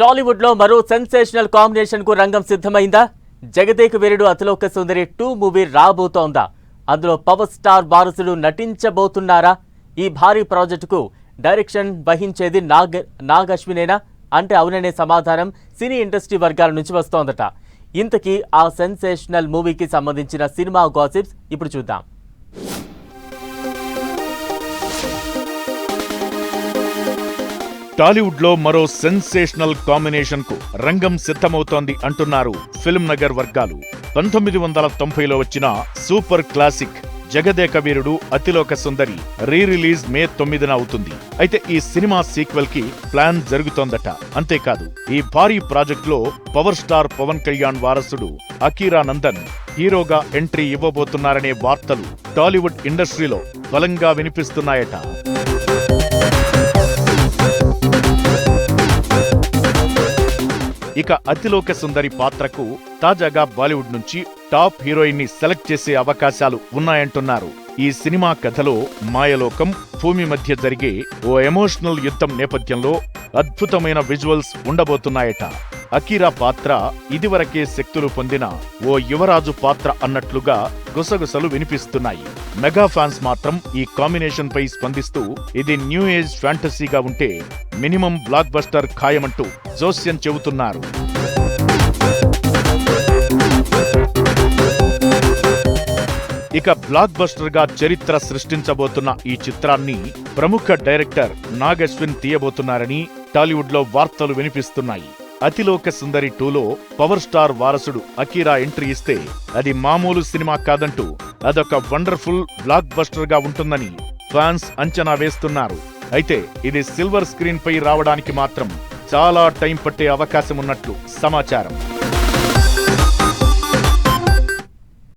టాలీవుడ్ లో మరో sensational combination కు రంగం సిద్ధమైందా? జగదేక వీరుడు అతిలోక సుందరి 2 మూవీ రాబోతోందా? అందులో పవర్ స్టార్ వారసుడు నటించబోతున్నారా? ఈ భారీ ప్రాజెక్టుకు డైరెక్షన్ వహించేది నాగ్ అశ్వినేనా అంటే అవుననే సమాధానం సినీ ఇండస్ట్రీ వర్గాల నుంచి వస్తోందట. ఇంతకీ ఆ సెన్సేషనల్ మూవీకి సంబంధించిన సినిమా గాసిప్స్ ఇప్పుడు చూద్దాం. టాలీవుడ్ లో మరో సెన్సేషనల్ కాంబినేషన్ కు రంగం సిద్ధమవుతోంది అంటున్నారు ఫిల్మ్ నగర్ వర్గాలు. 1990లో వచ్చిన super classic Jagadeka Veerudu Athiloka Sundari release మే 9న అవుతుంది. అయితే ఈ సినిమా సీక్వెల్ కి ప్లాన్ జరుగుతోందట. అంతేకాదు ఈ భారీ ప్రాజెక్ట్ లో పవర్ స్టార్ పవన్ కళ్యాణ్ వారసుడు అకీరా నందన్ హీరోగా ఎంట్రీ ఇవ్వబోతున్నారనే వార్తలు టాలీవుడ్ ఇండస్ట్రీలో బలంగా వినిపిస్తున్నాయట. ఇక అతిలోక సుందరి పాత్రకు తాజాగా బాలీవుడ్ నుంచి టాప్ హీరోయిన్ ని సెలెక్ట్ చేసే అవకాశాలు ఉన్నాయంటున్నారు. ఈ సినిమా కథలో మాయలోకం, భూమి మధ్య జరిగే ఓ ఎమోషనల్ యుద్ధం నేపథ్యంలో అద్భుతమైన విజువల్స్ ఉండబోతున్నాయట. అకీరా పాత్ర ఇదివరకే శక్తులు పొందిన ఓ యువరాజు పాత్ర అన్నట్లుగా గుసగుసలు వినిపిస్తున్నాయి. మెగా ఫ్యాన్స్ మాత్రం ఈ కాంబినేషన్ పై స్పందిస్తూ ఇది న్యూ ఏజ్ ఫ్యాంటసీగా ఉంటే మినిమం బ్లాక్ బస్టర్ ఖాయమంటూ జోస్యం చెబుతున్నారు. ఇక బ్లాక్ బస్టర్ గా చరిత్ర సృష్టించబోతున్న ఈ చిత్రాన్ని ప్రముఖ డైరెక్టర్ నాగ్ అశ్విన్ తీయబోతున్నారని టాలీవుడ్ లో వార్తలు వినిపిస్తున్నాయి. అతిలోక సుందరి 2లో పవర్ స్టార్ వారసుడు అకీరా ఎంట్రీ ఇస్తే అది మామూలు సినిమా కాదంటూ అదొక వండర్ఫుల్ బ్లాక్ బస్టర్ గా ఉంటుందని ఫ్యాన్స్ అంచనా వేస్తున్నారు. అయితే ఇది సిల్వర్ స్క్రీన్ పై రావడానికి మాత్రం చాలా టైం పట్టే అవకాశం ఉన్నట్లు సమాచారం.